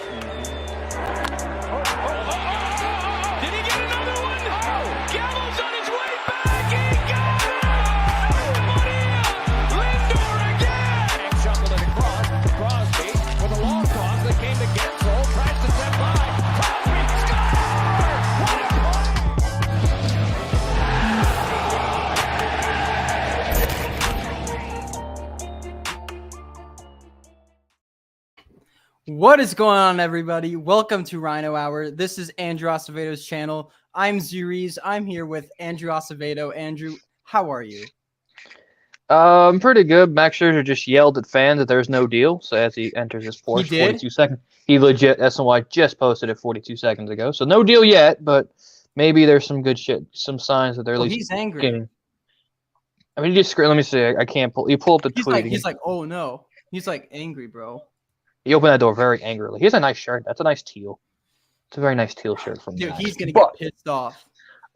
Did he get another one? Gallows on his way back. He got it! Maria Lindor again. And shuffled it across. Crosby with a long toss that came to Gensel. Tries to set by. Crosby scores! What a What is going on, everybody? Welcome to Rhino Hour. This is Andrew Acevedo's channel. I'm Zuriz. I'm here with Andrew Acevedo. Andrew, how are you? I'm pretty good. Max Scherzer just yelled at fans that there's no deal. So as he enters his fourth 42 seconds, he legit SNY just posted it 42 seconds ago. So no deal yet, but maybe there's some good shit, some signs that they're at least. He's angry. Getting. I mean, just let me see. I can't pull. You pull up the tweet. He's like, oh no. He's like angry, bro. He opened that door very angrily. He has a nice shirt. That's a nice teal. It's a very nice teal shirt from Dude, Max. he's gonna get pissed off.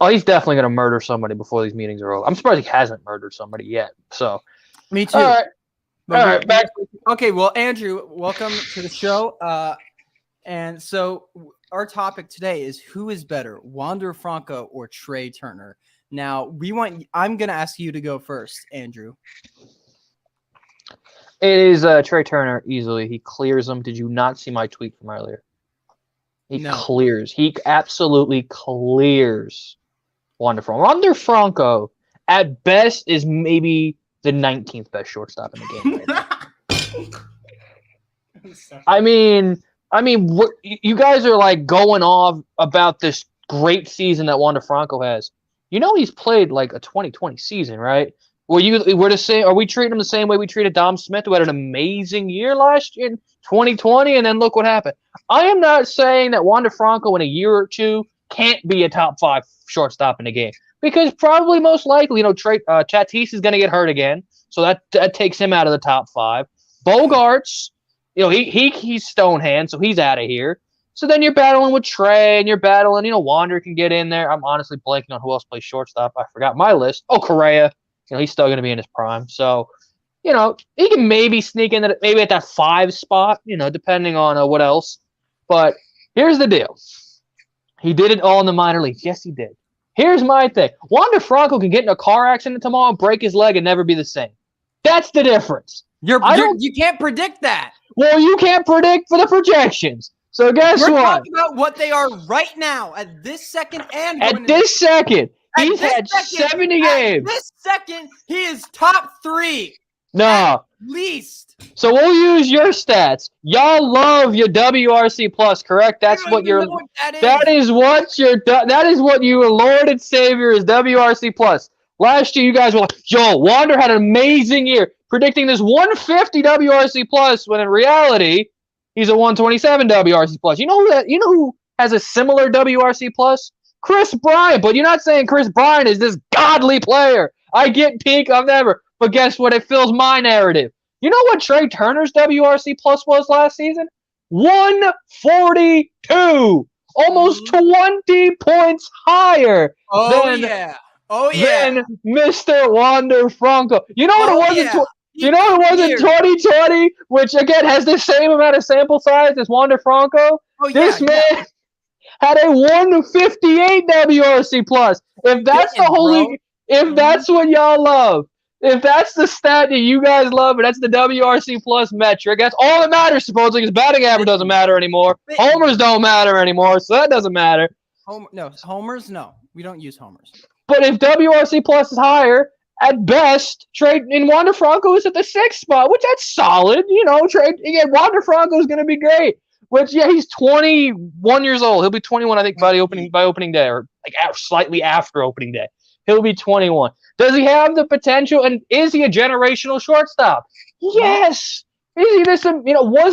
Oh, he's definitely gonna murder somebody before these meetings are over. I'm surprised he hasn't murdered somebody yet. So. Me too. All right, back. Okay, well, Andrew, welcome to the show. And so our topic today is who is better, Wander Franco or Trea Turner? Now, I'm going to ask you to go first, Andrew. It is Trea Turner easily. He clears them. Did you not see my tweet from earlier? He clears. He absolutely clears Wander Franco. Wander Franco, at best, is maybe the 19th best shortstop in the game right now. I mean, you guys are like going off about this great season that Wander Franco has. You know he's played like a 2020 season, right? Are we treating him the same way we treated Dom Smith, who had an amazing year last year in 2020, and then look what happened. I am not saying that Wander Franco in a year or two can't be a top 5 shortstop in the game. Because probably most likely, Tatis is going to get hurt again, so that takes him out of the top 5. Bogarts, he's Stonehand, so he's out of here. So then you're battling with Trea, and you're battling, Wander can get in there. I'm honestly blanking on who else plays shortstop. I forgot my list. Oh, Correa. He's still going to be in his prime. So, he can maybe sneak in at that 5 spot, depending on what else. But here's the deal. He did it all in the minor leagues. Yes, he did. Here's my thing. Wander Franco can get in a car accident tomorrow, break his leg, and never be the same. That's the difference. You can't predict that. Well, you can't predict for the projections. So guess what? We're talking about what they are right now, at this second and at this second. He's had 70 games. At this second, he is top 3. No. At least. So we'll use your stats. Y'all love your WRC plus, correct? That's what your that is what your Lord and Savior is, WRC plus. Last year you guys were like, yo, Wander had an amazing year, predicting this 150 WRC plus, when in reality, he's a 127 WRC plus. You know who has a similar WRC plus? Chris Bryant, but you're not saying Chris Bryant is this godly player. I get peak of never, but guess what? It fills my narrative. You know what Trea Turner's WRC plus was last season? 142, almost 20 points higher than Mr. Wander Franco. You know what it was? You know what it was in 2020, which again has the same amount of sample size as Wander Franco. This man had a 158 WRC plus. If that's if that's what y'all love, if that's the stat that you guys love, and that's the WRC plus metric, that's all that matters supposedly, because batting average doesn't matter anymore. Homers don't matter anymore, so that doesn't matter. Homers, no. We don't use homers. But if WRC plus is higher, at best, Wander Franco is at the 6th spot, which that's solid. Wander Franco is going to be great. Which, he's 21 years old. He'll be 21, I think, by opening day, or like slightly after opening day. He'll be 21. Does he have the potential, and is he a generational shortstop? Yes. Is he was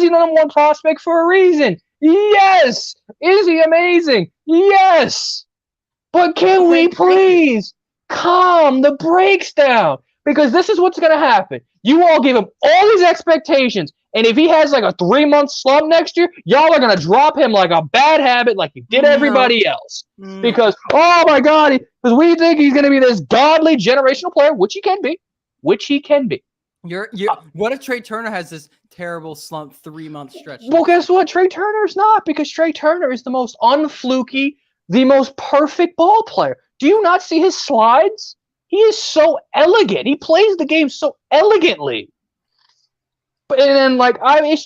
he the number 1 prospect for a reason? Yes. Is he amazing? Yes. But can we please calm the brakes down? Because this is what's going to happen. You all give him all these expectations. And if he has like a 3-month slump next year, y'all are going to drop him like a bad habit like you did everybody else. Because, oh my God, because we think he's going to be this godly generational player, which he can be. What if Trey Turner has this terrible slump 3-month stretch? Well, guess what? Trey Turner's not, because Trey Turner is the most unfluky, the most perfect ball player. Do you not see his slides? He is so elegant. He plays the game so elegantly. But and then I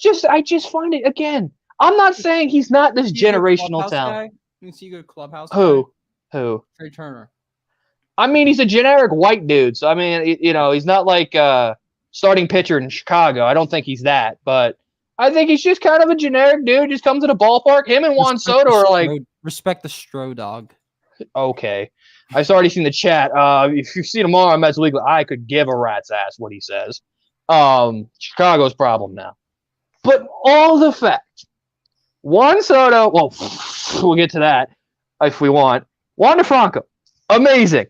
just find it again. I'm not saying he's not this generational talent. You see, you go to Clubhouse. Who? Trey Turner. I mean, he's a generic white dude. So I mean, he's not like starting pitcher in Chicago. I don't think he's that, but I think he's just kind of a generic dude. Just comes to the ballpark. Him and Juan Soto are like respect the Stro dog. Okay, I've already seen the chat. If you see tomorrow, Mets League, I could give a rat's ass what he says. Chicago's problem now, but all the fact, Juan Soto. Well, we'll get to that if we want. Wander Franco, amazing.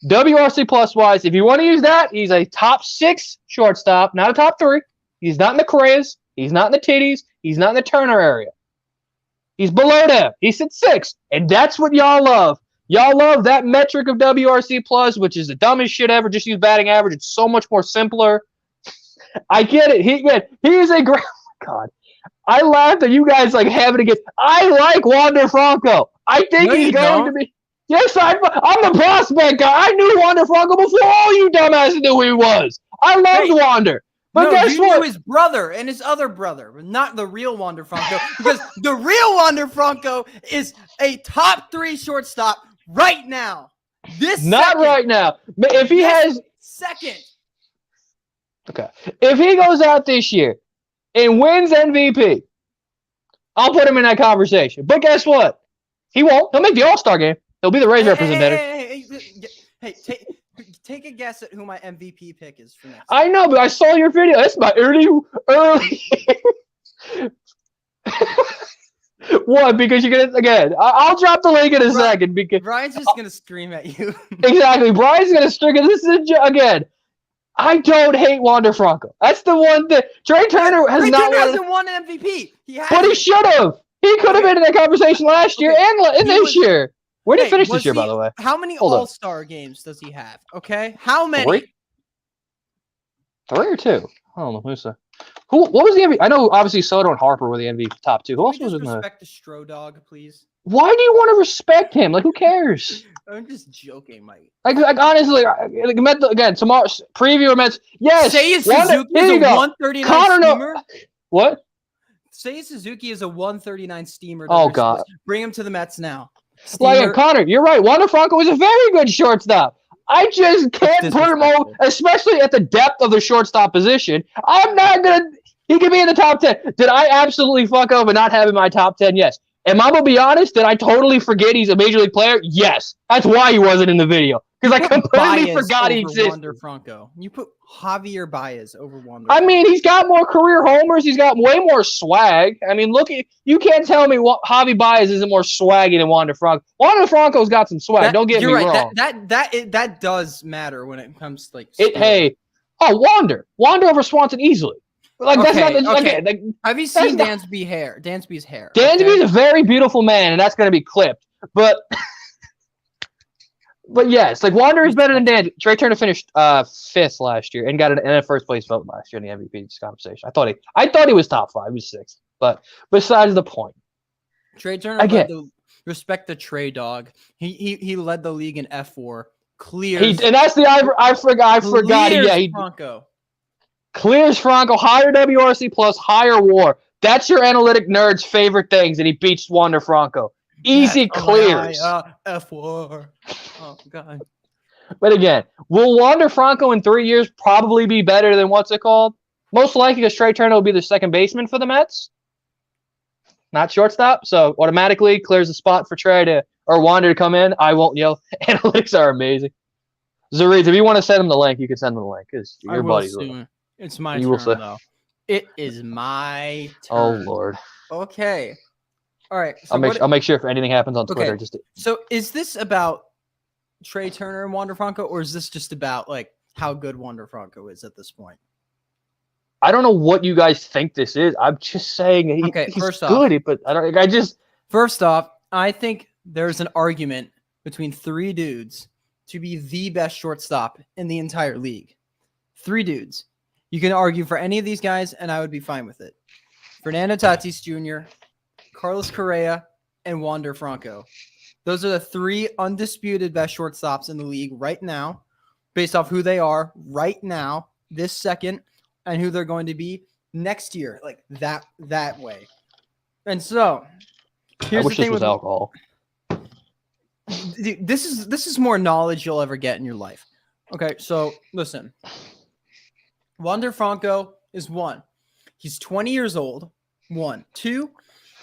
WRC plus wise, if you want to use that, he's a top 6 shortstop, not a top 3. He's not in the Creas. He's not in the Titties. He's not in the Turner area. He's below them. He's at 6, and that's what y'all love. Y'all love that metric of WRC plus, which is the dumbest shit ever. Just use batting average. It's so much more simpler. I get it. He is a great. Oh God, I laughed at you guys like having to get. I like Wander Franco. I think he's going to be. Yes, I'm the prospect guy. I knew Wander Franco before all you dumbasses knew who he was. I loved Wander. But guess what? You knew his brother and his other brother, but not the real Wander Franco, because the real Wander Franco is a top 3 shortstop right now. Right now. But if he has second. Okay. If he goes out this year and wins MVP, I'll put him in that conversation. But guess what? He won't. He'll make the All-Star game. He'll be the Rays representative. Hey, take a guess at who my MVP pick is for next. I know, but I saw your video. That's my early. What? Because you're gonna again. I'll drop the link in a second because Brian's just gonna scream at you. Exactly, Brian's gonna scream. This is again. I don't hate Wander Franco. That's the one thing. Trey Turner hasn't won an MVP. But he should have. He could have been in that conversation last year and this year. Where did he finish this year, by the way? How many All-Star games does he have? Okay, how many? 3 or 2? I don't know. What was the MVP? I know, obviously, Soto and Harper were the MVP top 2. Who else was in the? Respect the Stro dog, please. Why do you want to respect him? Like, who cares? I'm just joking, Mike. Like honestly, again, tomorrow preview of Mets. Yes. Say Suzuki is a 139 steamer. What? Say Suzuki is a 139 steamer. Oh God! Bring him to the Mets now. Like Connor, you're right. Wander Franco is a very good shortstop. I just can't put him over, especially at the depth of the shortstop position. I'm not gonna. He could be in the top 10. Did I absolutely fuck up and not have him in my top 10? Yes. Am I gonna be honest? Did I totally forget he's a major league player? Yes. That's why he wasn't in the video, because I completely forgot he existed. Wander Franco. You put Javier Baez over Wander. I mean, he's got more career homers. He's got way more swag. I mean, look at you. Can't tell me Javi Baez isn't more swaggy than Wander Franco. Wander Franco's got some swag. Don't get me wrong. That does matter when it comes to Wander over Swanson easily. Like okay, that's not okay. Like, have you seen Dansby's hair? Dansby's hair. Dansby's a very beautiful man, and that's going to be clipped. But yes, like Wander is better than Dansby. Trey Turner finished 5th last year and got a first place vote last year in the MVP conversation. I thought he was top 5. He was 6th. But besides the point, Trey Turner respect the Trey dog. He led the league in F4. Clears. And that's the I forgot. Franco. Clears Franco, higher WRC plus, higher WAR. That's your analytic nerd's favorite things, and he beats Wander Franco. Easy clears. F4. Oh God. But again, will Wander Franco in 3 years probably be better than what's it called? Most likely, because Trey Turner will be the second baseman for the Mets, not shortstop. So automatically clears the spot for Wander to come in. I won't yell. Analytics are amazing. Zariz, if you want to send him the link, you can send him the link because your buddy's with him. It's my turn, though. It is my turn. Oh, Lord. Okay. All right. So I'll make sure if anything happens on Twitter. Okay. So is this about Trey Turner and Wander Franco, or is this just about like how good Wander Franco is at this point? I don't know what you guys think this is. I'm just saying he's good, but First off, I think there's an argument between 3 dudes to be the best shortstop in the entire league. 3 dudes. You can argue for any of these guys, and I would be fine with it. Fernando Tatis Jr., Carlos Correa, and Wander Franco. Those are the 3 undisputed best shortstops in the league right now, based off who they are right now, this second, and who they're going to be next year, like that way. And so, here's I wish the thing this was with alcohol. this is more knowledge you'll ever get in your life. Okay, so listen. Wander Franco is 1. He's 20 years old. 1. 2,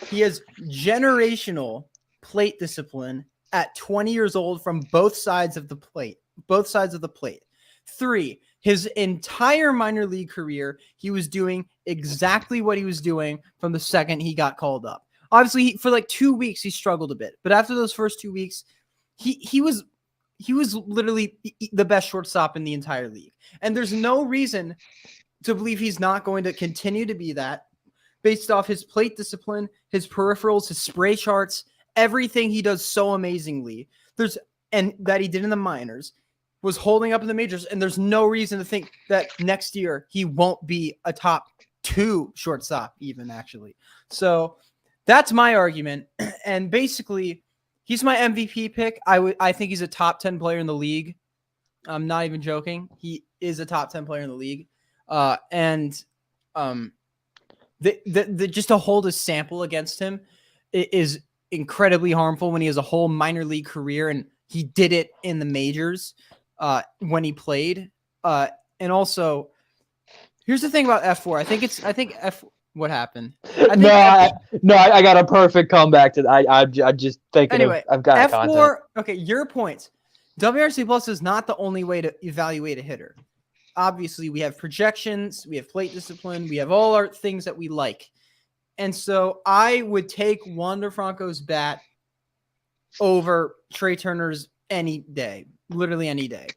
he has generational plate discipline at 20 years old from both sides of the plate. 3, his entire minor league career, he was doing exactly what he was doing from the second he got called up. Obviously, for like 2 weeks, he struggled a bit. But after those first 2 weeks, he was literally the best shortstop in the entire league. And there's no reason to believe he's not going to continue to be that based off his plate discipline, his peripherals, his spray charts, everything he does so amazingly. And that he did in the minors was holding up in the majors. And there's no reason to think that next year he won't be a top 2 shortstop even, actually. So that's my argument. And basically, he's my MVP pick. I think he's a top 10 player in the league. I'm not even joking. He is a top 10 player in the league. Just to hold a sample against him is incredibly harmful when he has a whole minor league career and he did it in the majors when he played. And also, here's the thing about F4. I think what happened? I got a perfect comeback to that. I just thinking anyway, I've got F4. content. Okay, your points. WRC plus is not the only way to evaluate a hitter. Obviously, we have projections, we have plate discipline, we have all our things that we like. And so I would take Wander Franco's bat over Trea Turner's any day, literally any day.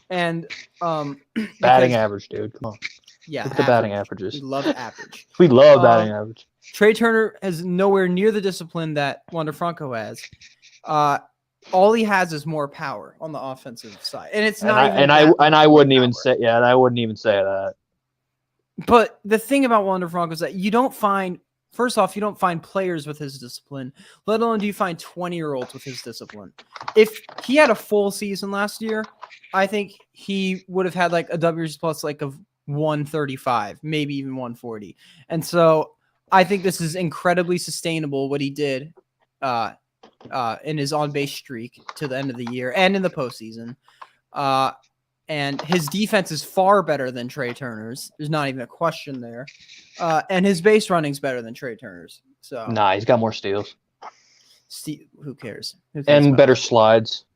And Batting average, dude. Come on. Yeah, look at the batting averages. We love average. We love batting average. Trea Turner has nowhere near the discipline that Wander Franco has. All he has is more power on the offensive side, and it's not. I wouldn't even say that. But the thing about Wander Franco is that you don't find. First off, you don't find players with his discipline, let alone do you find 20-year-olds with his discipline. If he had a full season last year, I think he would have had like a WRC plus like of 135, maybe even 140. And so I think this is incredibly sustainable what he did in his on-base streak to the end of the year and in the postseason. And his defense is far better than Trea Turner's. There's not even a question there. And his base running's better than Trea Turner's. So nah, he's got more steals. Who cares? And better slides.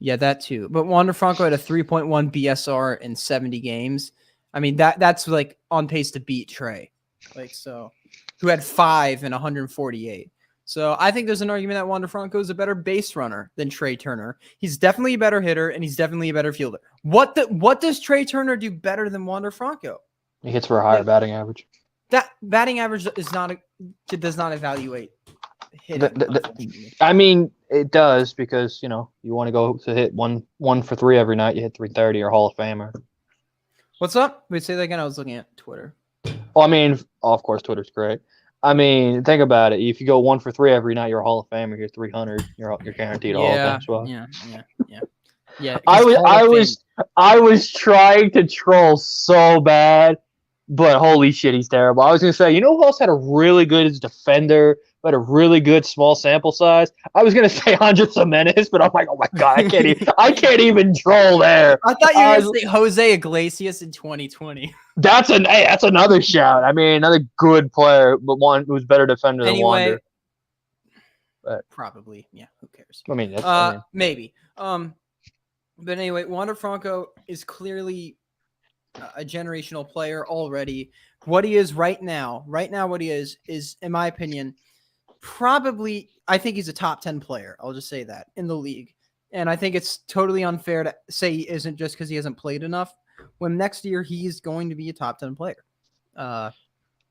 Yeah, that too. But Wander Franco had a 3.1 BSR in 70 games. I mean, that's like on pace to beat Trea. Like, so who had 5 and 148. So I think there's an argument that Wander Franco is a better base runner than Trea Turner. He's definitely a better hitter, and he's definitely a better fielder. What does Trea Turner do better than Wander Franco? He hits for a higher batting average. That batting average does not evaluate hitting. I mean, it does because you want to go to hit one for 3 every night. You hit 330 or Hall of Famer. What's up? Wait, say that again. I was looking at Twitter. Well, I mean, of course, Twitter's great. I mean, think about it. If you go 1 for 3 every night, you're a Hall of Famer. You're 300. You're guaranteed a Hall of Fame as well. Yeah. I was trying to troll so bad, but holy shit, he's terrible. I was gonna say, you know who else had a really good defender, but a really good small sample size? I was gonna say Andres Gimenez, but I'm like, oh my god, I can't even troll there. I thought you were gonna say Jose Iglesias in 2020. That's another shout. I mean, another good player, but one who's better defender than Wander. But probably, yeah. Who cares? I mean, maybe. But anyway, Wander Franco is clearly a generational player already. What he is right now, what he is in my opinion, probably. I think he's a top 10 player. I'll just say that in the league, and I think it's totally unfair to say he isn't just because he hasn't played enough. When next year he's going to be a top 10 player. I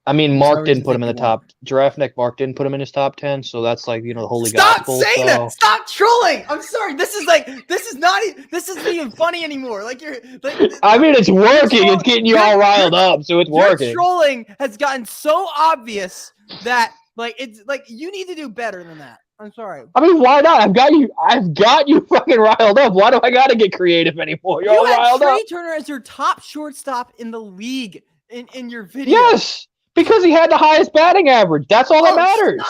I mean, For Mark some didn't reason put him in the they want. top. Giraffeneck Mark didn't put him in his top 10, so that's like the holy Stop gospel. saying So that! Stop trolling! I'm sorry. This isn't even funny anymore. Like you're like. I mean, it's working. troll- It's getting you your- all riled up, so it's Your working. trolling has gotten so obvious that it's like you need to do better than that. I'm sorry. I mean, why not? I've got you fucking riled up. Why do I gotta get creative anymore? You're You all had riled Trey up. Turner as your top shortstop in the league in your video. Yes, because he had the highest batting average. That's all that matters.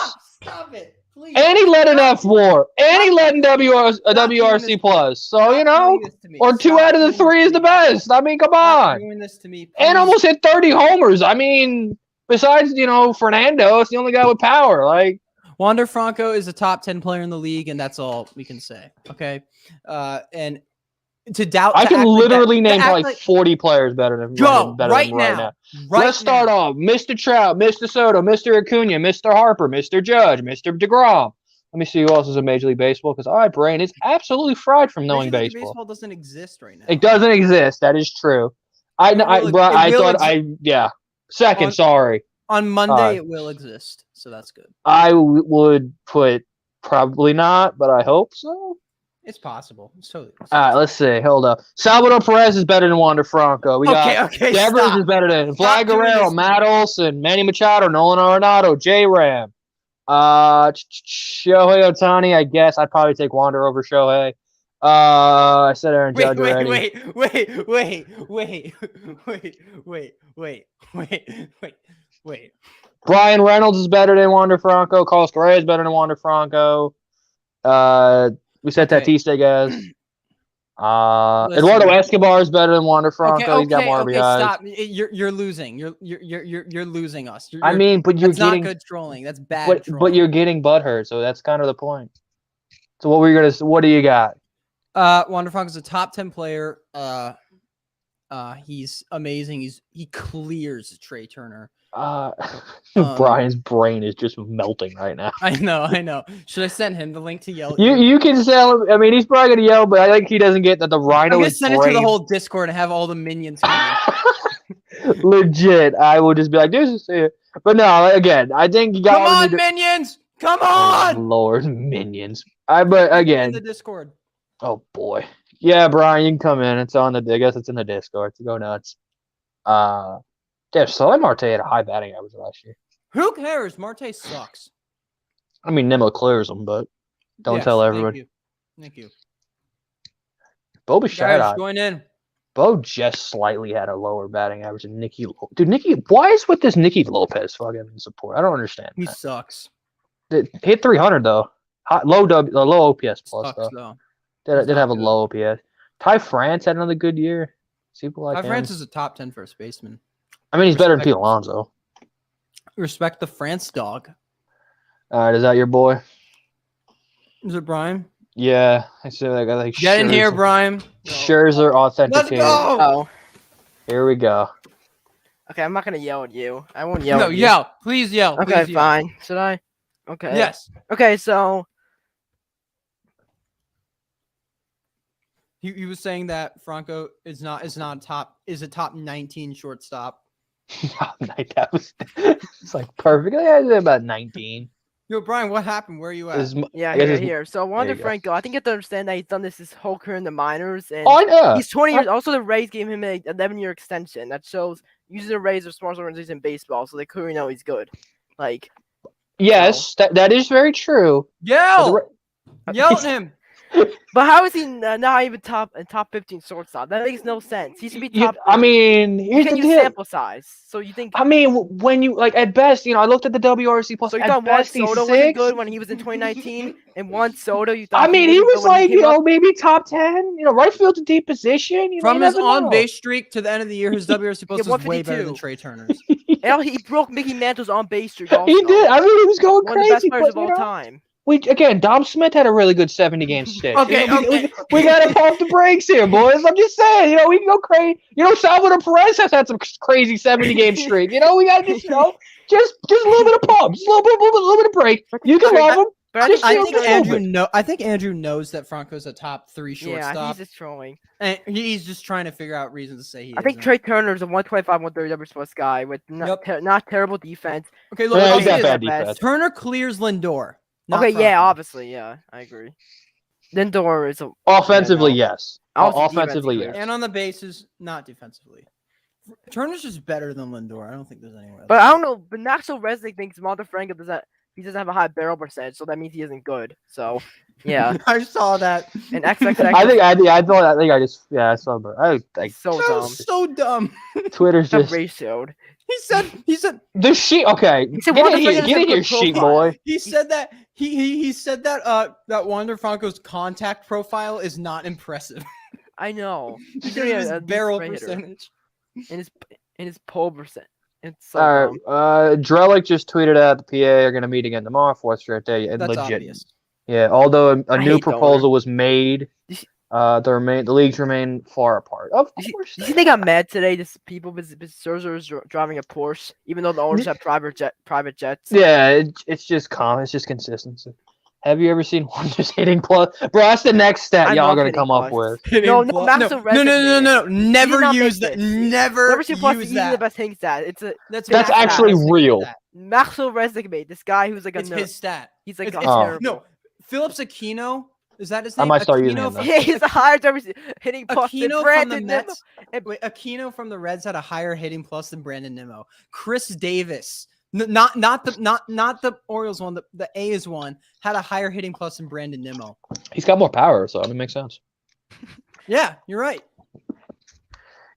Stop it, please. And he led an Stop F4. And he led in doing this. WRC plus. So, Stop doing this to me. or 2 Stop out of the doing 3 this is to the me. best. I mean, come Stop on. doing this to me, And please. almost hit 30 homers. I mean, besides, Fernando, it's the only guy with power. Like, Wander Franco is a top 10 player in the league, and that's all we can say. Okay. And to doubt, I to can act like literally that, name to act probably like, 40 players better than go better right than right now. now. Right Let's start now. off. Mr. Trout, Mr. Soto, Mr. Acuna, Mr. Harper, Mr. Judge, Mr. DeGrom. Let me see who else is in Major League Baseball, because my brain is absolutely fried from knowing Major League baseball. Baseball doesn't exist right now. It doesn't exist. That is true. Second, sorry. On Monday, it will exist, so that's good. I would put probably not, but I hope so. It's possible. It's totally possible. All right, let's see. Hold up. Salvador Perez is better than Wander Franco. We got Devers stop. is better than Stop Vlad doing Guerrero, this. Matt Olson, Manny Machado, Nolan Arenado, J-Ram. Shohei Ohtani, I guess. I'd probably take Wander over Shohei. I said Aaron Judge already. Wait. Brian Reynolds is better than Wander Franco. Carlos Correa is better than Wander Franco. We said Tatis, I guess. Eduardo Escobar is better than Wander Franco. He's got more RBIs. Stop. You're losing. You're losing us. I mean, but you're getting not good trolling. That's bad trolling. But you're getting butthurt, so that's kind of the point. So what do you got? Wander Franco's a top 10 player. He's amazing. He clears Trey Turner. Brian's brain is just melting right now. I know. Should I send him the link to yell? You can sell him. I mean, he's probably gonna yell, but I think he doesn't get that the Rhino I'm gonna is send it to the whole Discord and have all the minions. Legit, I will just be like, "This is it." But no, again, I think you got. Come on, minions! Come on! Oh, Lord, minions. But again, in the Discord. Oh boy, yeah, Brian, you can come in. It's on I guess it's in the Discord. So go nuts. Yeah, Soleil Marte had a high batting average last year. Who cares? Marte sucks. I mean, Nimmo clears them, but don't tell everybody. Thank you. Bo Bichette, Guys, join in. Bo just slightly had a lower batting average than Nicky. Dude, why is with this Nicky Lopez fucking support? I don't understand. He sucks. Hit 300 though. Low OPS plus sucks, though. Did have a low OPS. Ty France had another good year. People like Ty him. France is a top 10 first baseman. I mean, he's better than Pete Alonso. Respect the France dog. All right, is that your boy? Is it Brian? Yeah, I see that guy. Like Get in here, Brian. Scherzer authenticated. Let's go. Oh, Here we go. okay. I'm not gonna yell at you. I won't yell. No, at you. yell. Please yell. Okay, Please yell. fine. Should I? Okay. Yes. Okay, so He was saying that Franco is a top 19 shortstop. It's like perfect. I did about 19. Yo, Brian, what happened? Where are you at? yeah, I guess here, it's- here. So Wander you go. Franco, I think you have to understand that he's done this his whole career in the minors, and Oh, yeah. he's 20 years. Also, the Rays gave him an 11-year extension. That shows using the Rays are smartest organization in baseball, so they clearly know he's good. Like, Yes, that is very true. Yell! Yell at him. but how is he not even top 15 shortstop? That makes no sense. He should be top. I mean, you here's can the use deal. sample size. So you think? I mean, when you like at best, I looked at the WRC plus. So you at thought Juan best, he's Soto wasn't 6. good when he was in 2019, and Juan Soto, you thought? I mean, he was wasn't good when like, came up? maybe top 10. Right field to deep position. From you his never know. on-base streak to the end of the year, his WRC plus is way better than 152. Trey Turner's. Hell, he broke Mickey Mantle's on base streak. Also. He did. I mean, he was going One of the best crazy. players But, of all time. Dom Smith had a really good 70-game stint. Okay. We gotta pump the brakes here, boys. I'm just saying, we can go crazy. Salvador Perez has had some crazy 70-game streak. We gotta just a little bit of pump, just a little bit of break. You can love him. But Just I feel think homophobic. I think Andrew knows that Franco's a top 3 yeah, shortstop, he's just trolling. and he's just trying to figure out reasons to say he I think isn't. Trey Turner's a 125, 130 average plus guy with not terrible defense. Okay, look, Yeah, I'll he's say got this. bad best. defense. Turner clears Lindor. Not Okay, yeah, Franco. obviously, yeah, I agree. Lindor is a Offensively, yeah, no. yes. Obviously, Offensively, defense yes. And on the bases, not defensively. Turner's just better than Lindor. I don't think there's anyone else. But I don't know. But Naxo Resnick thinks Monte Franco doesn't have a high barrel percentage, so that means he isn't good. So, yeah. I saw that. And XXX. I saw, but He's so That dumb. was so dumb. Twitter's Got just ratioed. He said the sheet. Okay, He said get Wander in here, Franco get has in a here, good sheet profile. boy. he said that he said that that Wander Franco's contact profile is not impressive. I know. Because doing of his a decent barrel right hitter. percentage. And his pull percent. It's so All dumb. right, Drellick just tweeted out the PA are going to meet again tomorrow, fourth straight day, and That's legit. obvious. Yeah, although a I new hate the proposal was made, You see- the leagues remain far apart. Of You course, see they got mad today? Just people, Scherzer is driving a Porsche, even though the owners have private jets. yeah, it's just it's just consistency. Have you ever seen one just hitting plus? Bro, that's the next stat I y'all love gonna hitting come up plus. with. No, Hitting Max plus- will no. Never not use make that. this. Never Never see plus use easily the that. best hitting stat. It's a That's stat. actually real. Maxwell Resnick made this guy who's like a It's nerd. his stat. He's like It's- terrible. No, Phillips Aquino. Is that his I name? might start using Aquino him now. Yeah, he's a higher hitting plus than Aquino from the Brandon Nimmo. Mets. Wait, Aquino from the Reds had a higher hitting plus than Brandon Nimmo. Chris Davis, not the Orioles one, the A's one, had a higher hitting plus than Brandon Nimmo. He's got more power, so it makes sense. Yeah, you're right.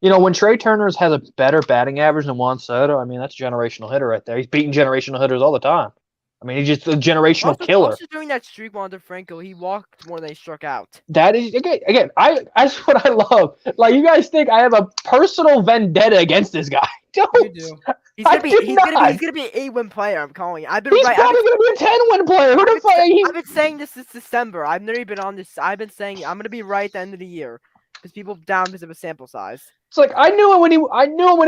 You know, when Trey Turner's has a better batting average than Juan Soto, I mean, that's a generational hitter right there. He's beating generational hitters all the time. I mean, he's just a generational killer. Also during that streak, Wander Franco, he walked more than he struck out. That is again. That's what I love. Like, you guys think I have a personal vendetta against this guy? You Don't. do. He's I gonna be do he's not. gonna be an 8-win player. I'm calling it. I've been He's right. probably going to be a 10-win player. Who the fuck? I've been saying this since December. I've never been on this. I've been saying I'm gonna be right at the end of the year because people down because of a sample size. It's like I knew it when he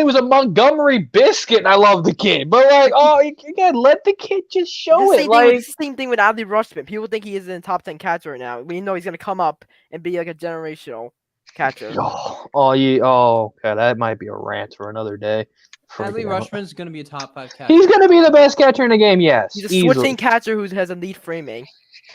was a Montgomery biscuit, and I love the kid. But like, again, let the kid just show it. It's the same thing with Adley Rutschman. People think he is in the top 10 catcher right now. We know he's gonna come up and be like a generational catcher. Okay, that might be a rant for another day. Adley Freaking out. Rushman's going to be a top 5 catcher. He's going to be the best catcher in the game. Yes, He's a easily. switching catcher who has elite framing.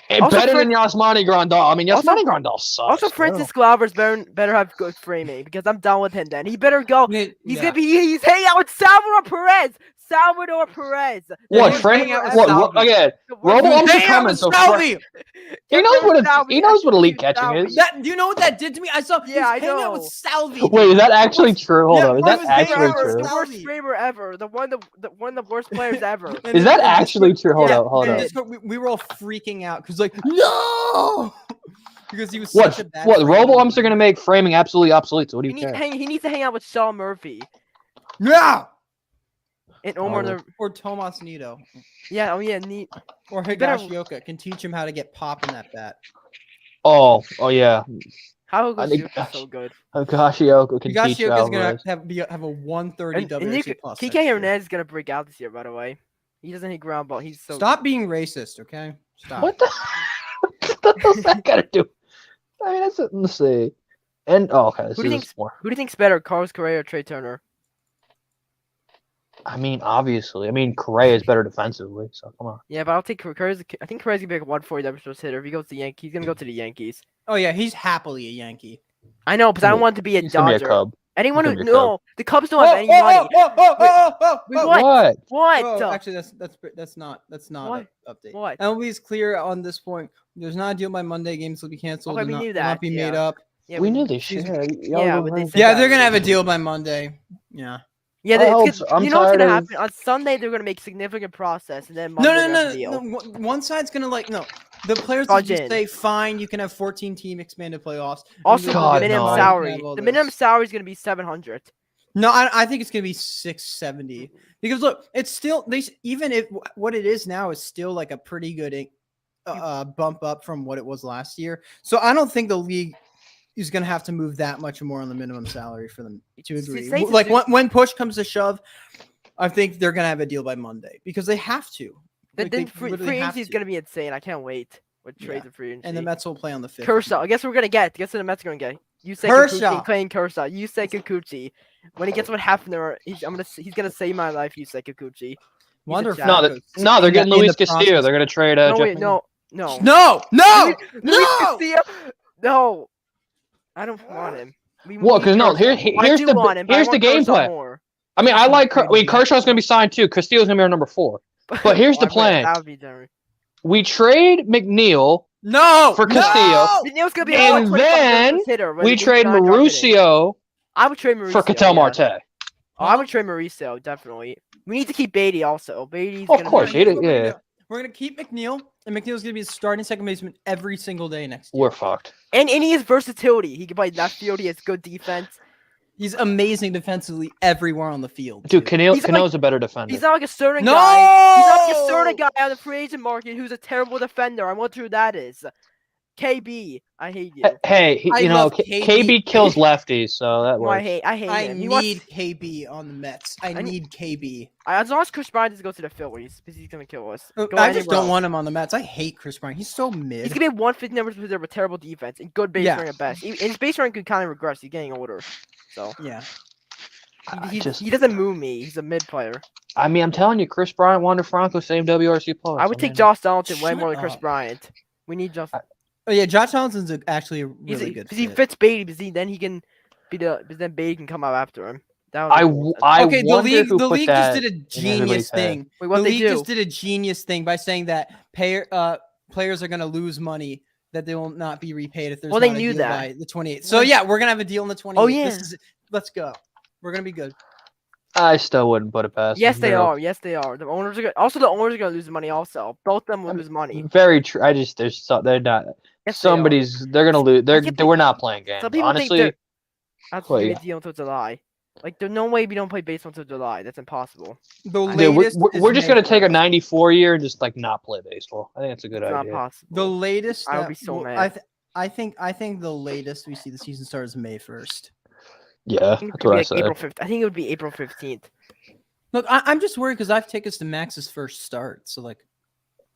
And Also, better than Yasmani Grandal. I mean, Also- Yasmani Grandal sucks. Also, Francisco Alvarez better have good framing because I'm done with him. Then he better go. He's hanging out with Salvador Perez. What? he's Frank? hanging out with What? Salvi. Again, The Robo worst- wants to Hang out come in. with So Salvi! he knows what elite catching is. Do you know what that did to me? I saw. Yeah, I hanging out know. with Salvi. Wait, is that actually true? Hold Yeah, on, is he that was hanging actually out with true? The worst Salvi. framer ever. One of the worst players ever. And Is then- that and actually true? Hold yeah, on. and Discord, we were all freaking out because like no, because he was such a bad. What? framer. Robo umps are gonna make framing absolutely obsolete. So what do He you needs, care? he needs to hang out with Sean Murphy Yeah, and Omar. Oh. or Tomas Nido Neat. or better- Higashioka can teach him how to get pop in that bat. Oh yeah. How I is think- so good? Higashioka can teach Higashioka's gonna Alvarez. have a 130 And WRC plus. TK next year. Hernandez is gonna break out this year. By the way, he doesn't hit ground ball. He's so. Stop being racist, okay? Stop. What the? What the hell's that got to do? I mean, let's see. And okay, this Who do you is think's- more. Who do you think's better, Carlos Correa or Trey Turner? I mean, obviously. I mean, Correa is better defensively. So come on. Yeah, but I'll take Correa's. I think Correa's gonna be like a 140 WRC hitter. If he goes to the Yankees, he's gonna go to the Yankees. Oh yeah, he's happily a Yankee. I know, because I don't want it to be a He's gonna be a Dodger. Cub. Anyone He's who gonna be a no, the Cubs don't have any money. Wait, what? What? What? Oh, actually, that's not What? an update. What? MLB is clear on this point. There's not a deal by Monday. Games will be canceled. Okay, will we not, knew will that, not be made yeah. up. Yeah, We knew this shit. Yeah, but they said Yeah, that they're gonna have a already. deal by Monday. Yeah. Yeah, I hope so. I'm you know what's tired gonna of- happen on Sunday? They're gonna make significant process, and then Monday No, they're gonna have a deal. One side's gonna the players will Budge just in. say fine. You can have 14 team expanded playoffs. And Also, God, the minimum no. salary. have all The minimum this. salary is gonna be 700. No, I think it's gonna be 670 because look, it's still even if what it is now is still like a pretty good bump up from what it was last year. So I don't think the league is gonna have to move that much more on the minimum salary for them to agree. Say- Like when push comes to shove, I think they're gonna have a deal by Monday because they have to. Like, they Free literally have agency is to. gonna be insane. I can't wait with Yeah. trades and free agency. And the Mets will play on the 5th. Kershaw. Guess what we're gonna get? Guess what the Mets are gonna get? You say Kershaw. Kikuchi playing Kershaw. You say Kikuchi. When he gets what Hefner, he's gonna save my life. You say Kikuchi. Wonder Jack. No, Franco's no, they're in getting the Luis Castillo. process. They're gonna trade No Jeff wait, McNeil. no. No, Luis no. Castillo? No. I don't want him. Well, need because no, Kershaw. here's I do want him, but I here's the want game Kershaw plan. more. I mean, I like. Kershaw. Kershaw's gonna be signed too. Castillo's gonna be our number 4. But here's the plan: That would be generous. we trade McNeil, No. For Castillo. McNeil's gonna be And a then hitter. we trade Mauricio I would trade Mauricio for Ketel yeah. Marte. Oh, I would trade Mauricio, definitely. We need to keep Beatty also. Beatty's Of gonna course, be... he did. Yeah, We're gonna keep McNeil, and McNeil's gonna be starting second baseman every single day next year. we're fucked. And he has versatility. He can play left field. He has good defense. He's amazing defensively everywhere on the field. Dude, too. Cano's a better defender. He's not like a certain No! guy. He's not like a certain guy on the free agent market who's a terrible defender. I wonder who that is. KB, I hate you. Hey, I you know, love KB kills lefties, so that No, I works. hate I him. need KB on the Mets. I need KB. As long as Chris Bryant doesn't go to the Phillies, because he's gonna kill us. Go I just anywhere don't else. want him on the Mets. I hate Chris Bryant. He's so mid. He's gonna be 150 numbers with terrible defense and good base Yeah. running at best. And his base running could kind of regress. He's getting older, so Yeah. he doesn't move me. He's a mid player. I mean, I'm telling you, Chris Bryant, Wander Franco, same WRC plus. I would take Josh Donaldson way more than Chris Shut up. Bryant. We need Josh. Oh yeah, Josh Johnson's actually a He's really good because he fit. fits Beatty. Because then he can be because then Beatty can come out after him. That I would be cool. Okay, the wonder league who the put league just that did a in genius everybody's head. thing. Wait, what The they league do? just did a genius thing by saying that players are going to lose money that they will not be repaid if there's Well, they not a knew deal that. by the 28th. So yeah, we're gonna have a deal on the 28th. Oh, yeah. Let's go. We're gonna be good. I still wouldn't put it past. Yes, them. they They're are. Yes, they are. The owners are the owners are gonna lose money. Also, both of them will lose money. Very true. They're not. Yes, they are. They're gonna lose. can't We're not playing games. Some people think Honestly, they're. That's Well, well, yeah. deal until July. Like, there's no way we don't play baseball until July. That's impossible. The dude, latest we're is just May gonna take a 1st. 94 year and just like not play baseball. I think that's a good It's not idea. possible. The latest. I would that be so will- mad. I think the latest we see the season start is May 1st. Yeah, I think that's what I it said. would be April 5th. I think it would be April 15th. Look, I'm just worried because I have tickets to Max's first start. So like,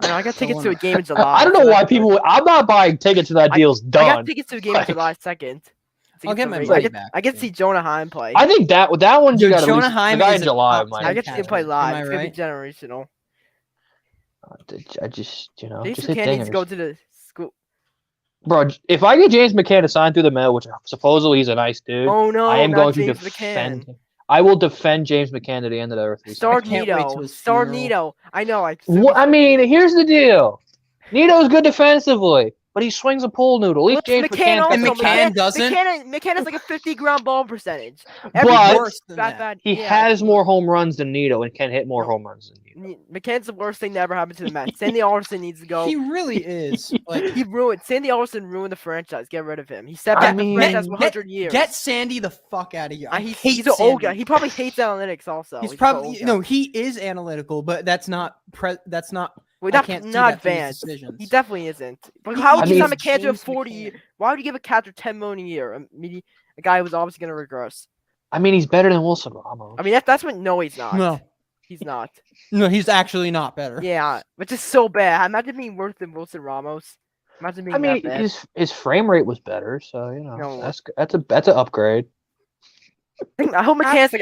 I know, I got tickets to a wanna- game in July. I don't know so why that's- people. I'm not buying tickets to that deal's I done. got tickets to a game in Like- July 2nd. I'll get my I money get, back, I get to yeah. see Jonah Heim play. I think that one you Dude, got to Jonah lose. Heim The guy is in a July top might. 10 I get to see him play catcher. live. Am I It's gonna right? be generational. I just James just hit McCann needs to go dingers. to the school. Bro, if I get James McCann to sign through the mail, which supposedly he's a nice dude, Oh no, I am not going to James defend McCann. him. I will defend James McCann to the end of the earth. Start can't wait Nito. to his Start funeral. Nito. I know. I mean, here's the deal. Nito's good defensively, but he swings a pool noodle. At least James McCann. also, And McCann doesn't? McCann has like a 50 ground ball percentage. But- Worse than that. He yeah, has more home runs than Nito and can hit more No. home runs than Nito. McCann's the worst thing that ever happened to the Mets. Sandy Alderson needs to go. He really is. Like, Sandy Alderson ruined the franchise. Get rid of him. He stepped I back the mean, franchise for 100 years. get Sandy the fuck out of here. I He's hate an old Sandy. guy. He probably hates analytics also. He's an probably old guy. no. He is analytical, but that's not. That's not. Well, I not, can't see not that from his advanced. decisions. He definitely isn't. But He how would I you mean, sign McCann to a James 40 McCann. year? Why would you give a catcher 10 million a year? A guy who's obviously going to regress. I mean, he's better than Wilson Ramos. I mean, that's what. No, he's not. No, He's not. no, he's actually not better. Yeah, which is so bad. Imagine being worse than Wilson Ramos. Imagine being I mean, that bad. his frame rate was better, so you know No. that's an upgrade. I hope McCann's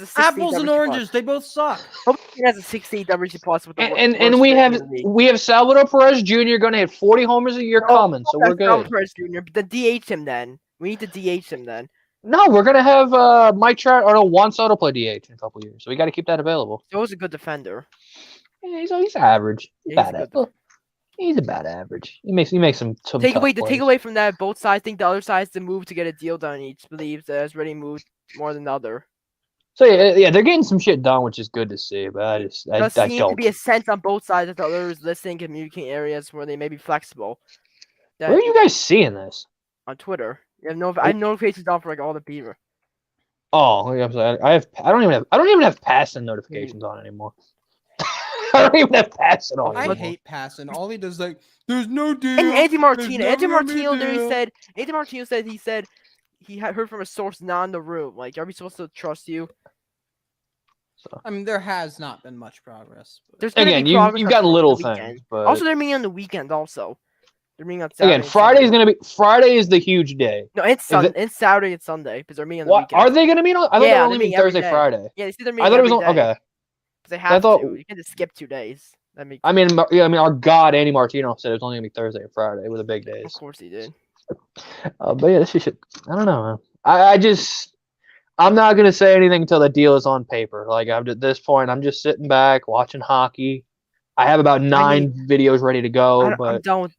a 60 Apples and WC+. oranges, they both suck. Hope McCann has a 60 WC plus with the And worst we rate have in the league. we have Salvador Perez Jr. going to hit 40 homers a year No, coming, so we're That's not good. Perez Jr. But then DH him then. We need to DH him then. No, we're gonna have Mike Trout or no Juan Soto play DH in a couple years, so we got to keep that available. Joe's a good defender. Yeah, he's average. He's Yeah, he's bad a good He's about average. He makes some Take tough away plays. from that. Both sides think the other side's to move to get a deal done. Each believes that has already moved more than the other. So yeah, they're getting some shit done, which is good to see. But I There seems to don't. be a sense on both sides that the other is listening, communicating areas where they may be flexible. That, Where are you guys seeing this? on Twitter? You have I have notifications on for like all the beaver. Oh, yeah, I'm sorry. I don't even have passing notifications on anymore. I don't even have passing on I anymore. hate passing. All he does is like, there's no deal. And Andy there's Martino. Andy never gonna be a Martino literally deal. said. Andy Martino said he had heard from a source not in the room. Like, are we supposed to trust you? So I mean, there has not been much progress. But There's gonna again, be progress you've on got the little weekend. things, but Also, they're meeting on the weekend. Also, they're meeting on Saturday. again, and Friday's Sunday. Friday is the huge day. No, it's If it- It's Saturday and Sunday because they're meeting on the What weekend. are they going to meet on? I thought they Yeah, were they're only meeting meeting every Thursday, day. Friday. Yeah, they say they're I meeting thought it every was day. okay. 'Cause they have thought- to. You can't just skip 2 days. That makes. I mean, our God, Andy Martino said it was only going to be Thursday and Friday with the big Of days. course he did. But yeah, this shit. I don't know, man. I'm not gonna say anything until the deal is on paper. Like at this point, I'm just sitting back watching hockey. I have about 9 videos ready to go, I'm but done with.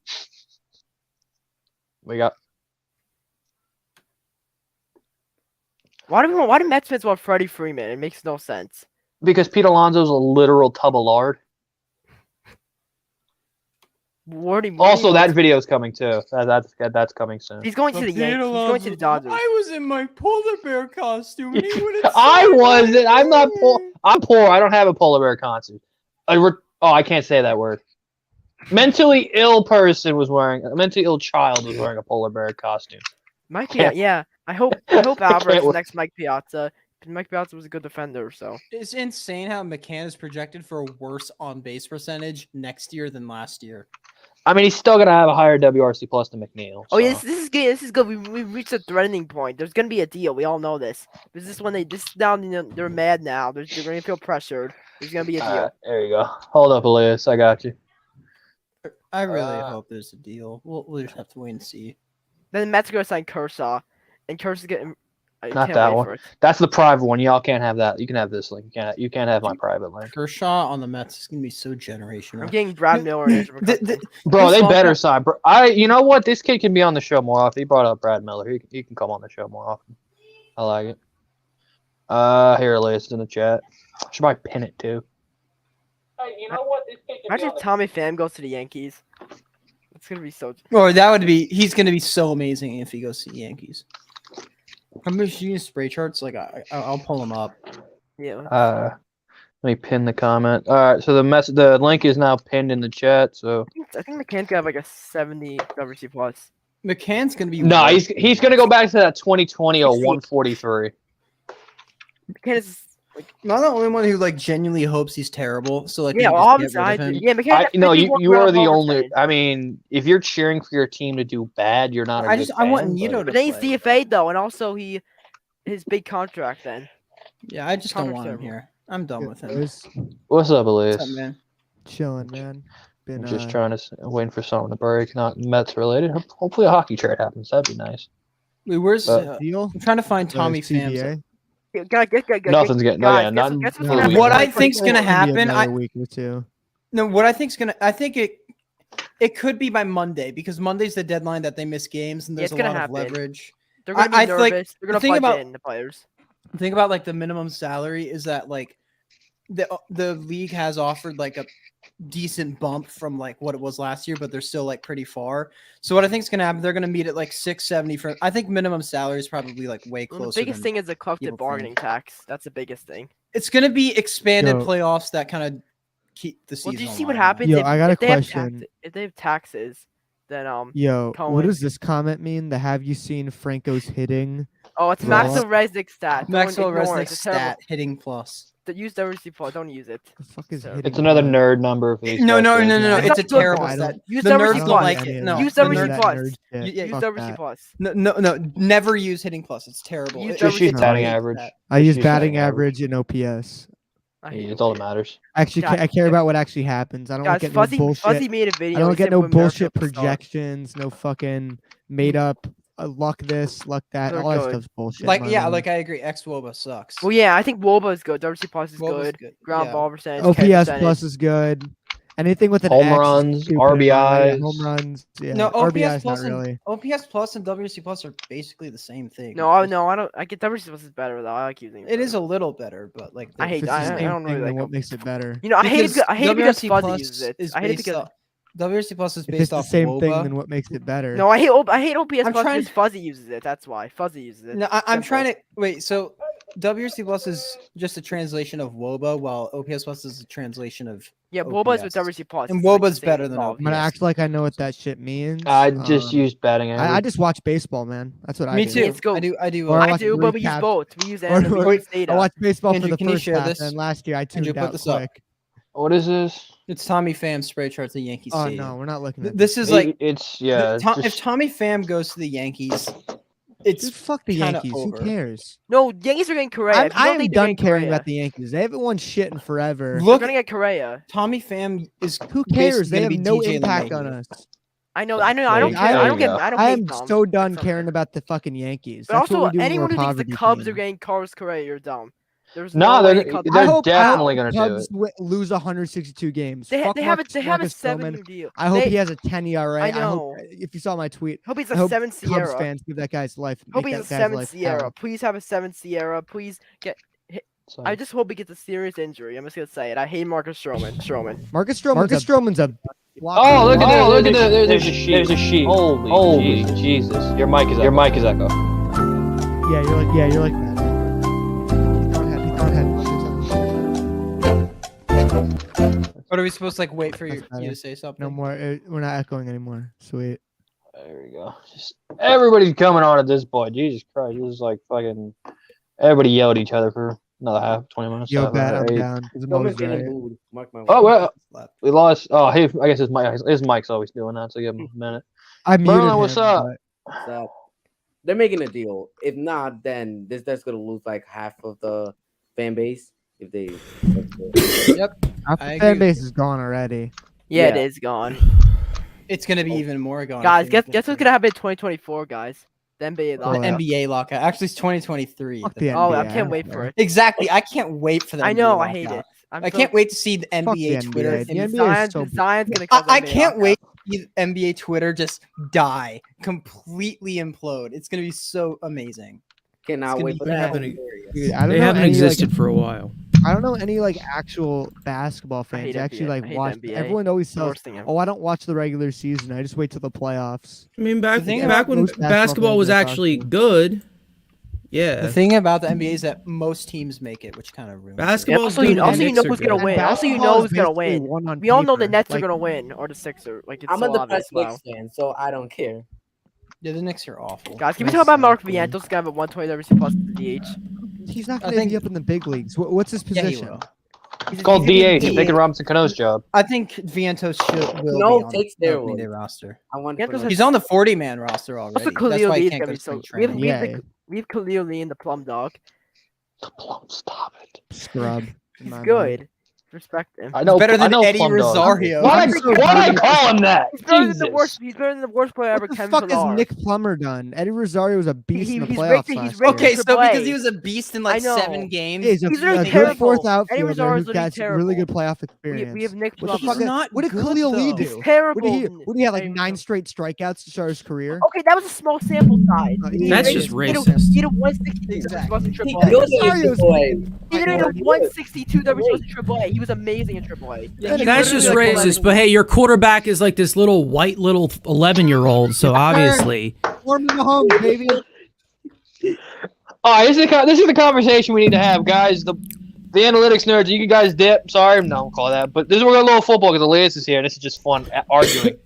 we got Why do Mets fans want Freddie Freeman? It makes no sense. because Pete Alonso's a literal tub of lard. Also, that video's coming too. That's coming soon. He's going to the Yankees. He's going to the Dodgers. I was in my polar bear costume. And he wouldn't I say wasn't. I'm not poor. anything. I'm poor. I don't have a polar bear concert. I can't say that word. Mentally ill person was wearing. A mentally ill child was wearing a polar bear costume. Mike Can't- Piazza, yeah. I hope Alvarez is wait. next Mike Piazza. Mike Piazza was a good defender, so. It's insane how McCann is projected for a worse on base percentage next year than last year. I mean, he's still gonna have a higher WRC plus than McNeil. Oh yeah, so. this is good. This is good. We've reached a threatening point. There's gonna be a deal. We all know this. This is when this is now. They're mad now. They're gonna feel pressured. There's gonna be a deal. There you go. Hold up, Elias. I got you. I really hope there's a deal. We'll just have to wait and see. Then the Mets are gonna sign Kershaw, and Kershaw's getting. I Not can't that wait one. for it. That's the private one. Y'all can't have that. You can have this link. You can't have my private link. Kershaw on the Mets is gonna be so generational. I'm getting Brad Miller and Andrew McCutcheon. Bro, they Chris better Walker- sign. Bro, you know what? This kid can be on the show more often. He brought up Brad Miller. He can come on the show more often. I like it. Here it is in the chat. I should probably pin it too. Hey, you know what? This kid can Imagine if Tommy Pham goes to the Yankees. It's gonna be so. Or that would be. He's gonna be so amazing if he goes to the Yankees. I'm just using spray charts. Like I'll pull them up. Yeah. Let me pin the comment. All right, so the link is now pinned in the chat. So I think McCann's gonna have like a 70 WC plus. McCann's gonna be. no, way- he's gonna go back to that 2020 or 143. McCann is Am I the only one who like genuinely hopes he's terrible? So like, we yeah, can well, just obviously get rid I of do. him? Yeah, McCann. No, you are the only. Percentage. I mean, if you're cheering for your team to do bad, you're not. I want Nito to But then he's play. DFA though, and also his big contract then. Yeah, I just don't want him Controversial. here. I'm done with him. Boys, What's up, Elias? What's up, man? chilling, man. Been Just trying to waiting for someone to break, not Mets related. Hopefully, a hockey trade happens. That'd be nice. Wait, where's? deal. I'm trying to find Tommy CBA. Pham. Nothing's getting. No, yeah, guys, nothing. guess what's no gonna leak. What happen? I think's gonna Maybe happen. another week or two. No, what I think's gonna. I think it could be by Monday because Monday's the deadline that they miss games and Yeah, there's it's a gonna lot happen. of leverage. They're gonna be I nervous. like- They're gonna the thing budget about- in the players. The thing about like the minimum salary is that like the league has offered like a decent bump from like what it was last year, but they're still like pretty far. So what I think is gonna happen, they're gonna meet at like 670 for. I think minimum salary is probably like way Well, the closer. biggest than thing is the collective people bargaining think. tax. That's the biggest thing. It's gonna be expanded Yo. playoffs that kind of keep the season. Well, do you see what alive. happens? Yo, if, I got a if they have question. if they have taxes, then Yo, Colin. what does this comment mean? The have you seen Franco's hitting? oh, it's Well, Maxwell Resnick stat. Don't Maxwell ignore it. Resnick It's terrible. stat hitting plus. Use WC plus. Don't use it. The fuck is So- hitting? It's another what? nerd number for these. No, guys no, to- no, no, no. It's It's a not good. terrible I stat. don't- Use The WC nerds I don't don't plus. like any it. of No, that. Use the Any of WC nerds. that plus. nerd shit. Use Fuck WC that. plus. No, never use hitting plus. It's terrible. Use It- Just use No. batting average. I use Just batting batting average and OPS. I hate It's all it. that matters. Actually, Guys, I care about what actually happens. I don't Guys, get Fuzzy, no bullshit. Fuzzy made a video. I don't he get said no when America bullshit will start. projections. No fucking made up luck this, luck that. They're All that good. stuff's bullshit. Like my yeah, man. like I agree. X Woba sucks. Well, yeah, I think Woba is good. WC plus is Woba's good. Ground yeah. ball percentage. OPS K percentage. plus is good. Anything with an Home X is runs, stupid in my way. RBIs. Home runs. Yeah. No, OPS RBIs plus not really. and OPS plus and WRC plus are basically the same thing. No, I don't. I get WC plus is better though. I like using It is a little better, but like I the- hate- It's I- the I same don't really thing, like then what them. makes it better? You know, I hate it because WRC Fuzzy plus uses it. is I hate it based because off- WRC plus is If it's based the off same Woba. thing, then what makes it better? no, I hate OPS I'm plus trying- because Fuzzy uses it. That's why Fuzzy uses it. No, I'm Simple. trying to wait. So WRC Plus is just a translation of WOBA, while OPS Plus is a translation of. Yeah, WOBA's with OPS. WRC Plus. And It's like the WOBA's same better than involved. I'm gonna Yes. act like I know what that shit means. I just used batting average. I just watch baseball, man. That's what I Me do. too. Let's go. I do. Or I watch do, but we use recaps. both. We use Or- and we or- use data. I watch baseball Andrew, for the can you first share half, this? and last year I tuned Andrew, put out this up. quick. What is this? It's Tommy Pham spray charts of Yankees. Oh Stadium. no, we're not looking at This is like It's yeah. it's if just- Tommy Pham goes to the Yankees, Dude, it's fuck the kinda Yankees. over. Who cares? No, Yankees are getting Correa. I If you don't am think they're done getting caring Correa, about the Yankees. They haven't won shit in forever. They're look. gonna get Correa. Tommy Pham is Who cares? basically They gonna have be no DJ impact on LeMahieu. us. I know. I don't There care. you I don't go. get. I don't I hate am them. so done It's caring okay. about the fucking Yankees. But That's also, what we do when anyone we're who a thinks the poverty Cubs team. are getting Carlos Correa, you're dumb. There's No, no way they're- Cubs- they're I hope definitely gonna do Cubs it. lose 162 games. They, Fuck they have Marcus, they have a Marcus 7-year Stroman. deal. I hope They- he has a 10 ERA. I hope know. if you saw my tweet, Hope he's I a hope 7 Cubs Sierra. fans give that guy's life. Hope make he's a that guy's 7 life Sierra. hell. Please have a 7 Sierra. Please get. So- I just hope he gets a serious injury. I'm just gonna say it. I hate Marcus Stroman. Marcus Stroman's a Oh, look at blocker. this! Look at this! There's a sheet. There's a sheet. Holy Jesus! Your mic is echo. Yeah, you're like that. Go ahead. What are we supposed to like wait for you That's better. to say something? No more. We're not echoing anymore. Sweet. There we go. Just everybody's coming on at this point. Jesus Christ! This is like fucking. Everybody yelled at each other for another 20 minutes. Yo, half, bet I'm eight. down. 'Cause I'm Don't always make any right. mood. Mark my Oh words. well, we lost. Oh, hey, I guess his mic's always doing that. So give him a minute. I muted Merlin, him, what's up? but- So, they're making a deal. If not, then that's gonna lose like half of the fan base. If they, Half I the agree fan with base you. is gone already. Yeah, it Yeah. is gone. It's gonna be even more gone. Guys, if they guess what's gonna happen in 2024, guys? The NBA Oh, lockout. yeah. NBA lockout. Actually, it's 2023. Fuck the Oh, NBA, I I can't don't wait care. for it. Exactly. I can't wait for that. I know. I hate it. I can't wait to see the NBA the Twitter. NBA. The and NBA is so Zion's gonna cause I NBA can't lockout. wait to see the NBA Twitter just die, completely implode. It's gonna be so amazing. It's cannot gonna wait be for They that. haven't- Dude, I don't They know haven't any, existed for a while. I don't know any actual basketball fans hate that actually NBA. I like hate watch. NBA. Everyone always It's the says, worst thing ever. "Oh, I don't watch the regular season. I just wait till the playoffs." I mean, back The thing back about when most basketball basketball was fans I talk actually to. good. Yeah, The thing about the NBA is that most teams make it, which kind of ruins it. Basketball- Also, good you, and also, you Knicks know are who's gonna good. win. Also, you Basketball know is who's gonna basically win. one on We all know the paper. Nets are Like, gonna win, or the Sixers. Like it's I'm so a obvious. depressed Wow. Knicks fan, so I don't care. Yeah, the Knicks are awful. Guys, can we Knicks talk about suck, Mark dude. Vientos? Gonna have a 120 WC plus DH. He's not I going to think- be up in the big leagues. What's his Yeah, he position? will. It's called He's gonna DH. be- Taking Robinson Cano's job. I think Vientos will No, be on take the steroids. opening day roster. I want Yeah, to those put are- He's on the 40-man roster already. Also, That's Khalil why he Lee is can't gonna go be to so. spring training. We have Khalil Lee in the plum dog. Stop it. Scrub. in He's my mind. good. Respect him. I know. better than I know Eddie Plum Dog. Rosario. Why I'm I so call him that? He's better than the Jesus. worst. He's better than the worst player ever. What the Kevin fuck Pillar. has Nick Plummer done? Eddie Rosario was a beast in the he's playoffs raked it- he's last raked year. Okay, so AAA. because he was a beast in like I know. 7 games. Yeah, he's He's a literally good terrible. fourth Eddie outfielder Rosario's who literally got really good terrible. playoff We experience. have Nick What the Plummer. fuck? He's not What did good, Khalil Lee though. do? He's terrible. What did he have like Hey, 9 straight strikeouts to start his career? Okay, that was a small sample size. That's He just did a- racist. He did a 162. Exactly. Wasn't He- AAA. Khalil Lee is Rosario's- the boy. He did a 162 that was supposed to AAA. He was amazing in AAA. Yeah, he That's just literally, like, racist. But hey, your quarterback is like this little white little 11-year-old. So obviously, Norman Mahomes, baby. All right, this is the conversation we need to have, guys. The analytics nerds, you guys dip. Sorry, no, don't call that. But this is we're gonna little football because Elias is here. And this is just fun arguing.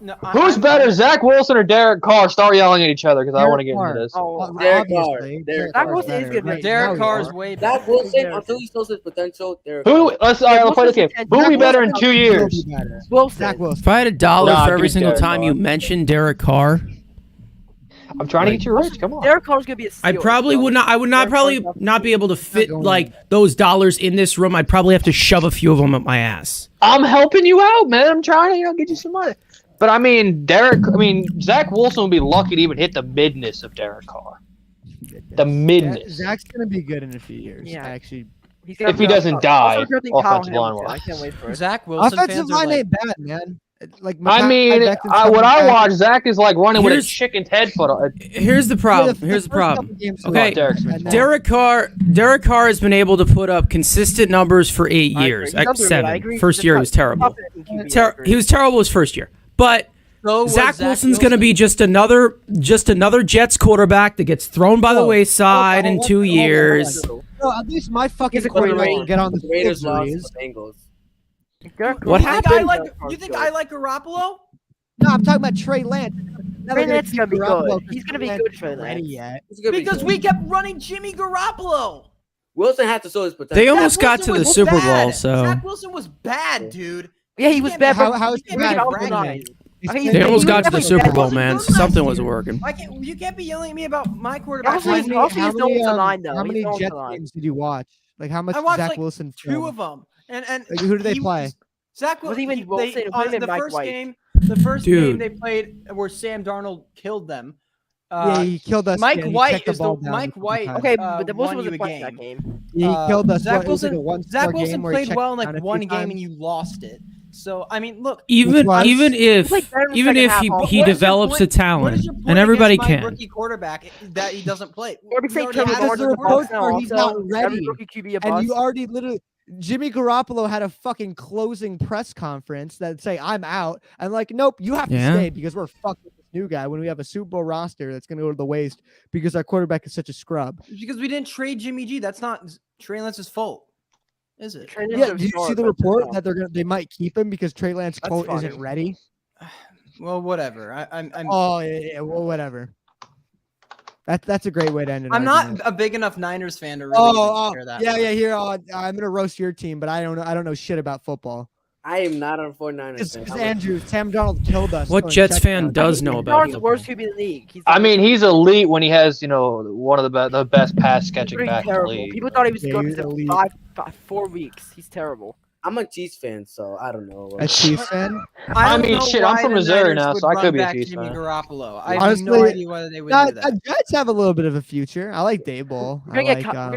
No, Who's better, Zach Wilson or Derek Carr? Start yelling at each other because I want to get Derek into this. Oh, Derek Carr. Obviously, Derek Zach Carr's Wilson is better. good, Right but Derek now, Carr he is is. way better. Zach Wilson, Derek. until he shows his potential, Derek Who? Carr. Let's Yeah, play this game. Wilson's Who will be better in Wilson- 2 He'll years? be better. Wilson. Zach Wilson. if I had $1 Nah, for give every me single Derek time you Carr. mentioned Derek Carr, I'm trying to get you rich. Come on. Derek Carr's gonna be a steal. I probably would not. I would not Derek probably Carr's not be able to fit going like those dollars in this room. I'd probably have to shove a few of them up my ass. I'm helping you out, man. I'm trying to get you some money. But I mean, Zach Wilson would be lucky to even hit the midness of Derek Carr. The midness. Zach's gonna be good in a few years. Yeah. Actually, He's gonna If he be- doesn't also die, drafting Kyle offensive line Hamilton. I wise. can't wait for it. Zach Wilson offensive fans are line like, ain't bad, man. Like I Mekhi mean, Becton's what coming I back. watch, Zach is like running with a Here's- chicken's head foot. Here's the Yeah, problem. the Here's the first couple problem. games he Okay, lost, Derek and then- Derek Carr has been able to put up consistent numbers for 8 I years. agree. He's underrated. I 7. agree. First He's year top- was terrible. top 15 QB, I agree. He was terrible his first year. But So was Zach Zach Wilson's going to be just another Jets quarterback that gets thrown by the Oh, wayside in 2 years. No, at least my fucking He's a quarterback great can get on the The Raiders field. lost to Breeze. the Bengals. What You think I happened? you think I like Garoppolo? No, I'm talking about Trey Lance. Now they're Trey Lance is keep gonna be Garoppolo good. 'cause He's gonna be Trey good, Lance Trey isn't ready Lance. yet. It's gonna be Because good. we kept running Jimmy Garoppolo. Wilson had to show his potential. They almost Zach got Wilson to the was Super bad. Bowl, so Zach Wilson was bad, dude. Yeah, he You was can't bad. be- but How is you he can't bad? be bad? He's bragging. nine. He's I mean, they playing- almost he got to the was Super definitely Bowl, bad. man. He was good Something last was year. working. You can't be yelling at me about my quarterback. Also, How he's many, also how he's known many, to line, though. how He's many known Jets to line. games did you watch? Like how much I watched Zach like Wilson? 2 film? of them, and Like, who do they play? Zach Was he even he- Wilson? Who put on him in the Mike first White? game. The first game Dude. they played where Sam Darnold killed them. Yeah, he killed us. Mike yeah, he White checked is the ball down a Mike couple White. times. Okay, but the won Wilson you wasn't a playing that game. game. Yeah, he killed us. Zach What, it was like a Wilson. one-score Zach game Wilson where he played checked well in down like a few one game times. and you lost it. So I mean, look. Even was- even if Like, better in the even second if half, he what he What is your develops point- a what talent, is your point and everybody against my can. rookie quarterback that he doesn't play. Everybody We say already Trevor had Because a the Lawrence is a reports bust are he's now. not Also, ready. every rookie QB a And bust. you already literally, Jimmy Garoppolo had a fucking closing press conference that say I'm out, and like, nope, you have to Yeah. stay because we're fucking this new guy when we have a Super Bowl roster that's gonna go to the waste because our quarterback is such a scrub. Because we didn't trade Jimmy G. That's not Trey Lance's fault, is it? Trey Lance Yeah, is do you short, see the but report no. that they might keep him because Trey Lance That's quote funny. isn't ready? Well, whatever. I'm Oh yeah, well whatever. That's a great way to end it. I'm not a big enough Niners fan to really Oh, care that yeah, much. yeah. Here, I'm gonna roast your team, but I don't know shit about football. I am not on 49ers. Because fan. Andrew, Sam Donald killed us. What going Jets touchdown. fan does know He's about Lawrence football? worst QB in the league. He's I mean, he's elite when he has, one of the best pass catching pretty back in the terrible. league. People thought he was Yeah, good he's for elite. 4 weeks. He's terrible. I'm a Chiefs fan, so I don't know. A Chiefs fan? I don't mean, know shit, I'm why from the Missouri Niners now, would so I run could be a back Chiefs Jimmy fan. Garoppolo. I have Honestly, no idea why they would do that. Jets have a little bit of a future. I like Dayball. We're gonna get Kyle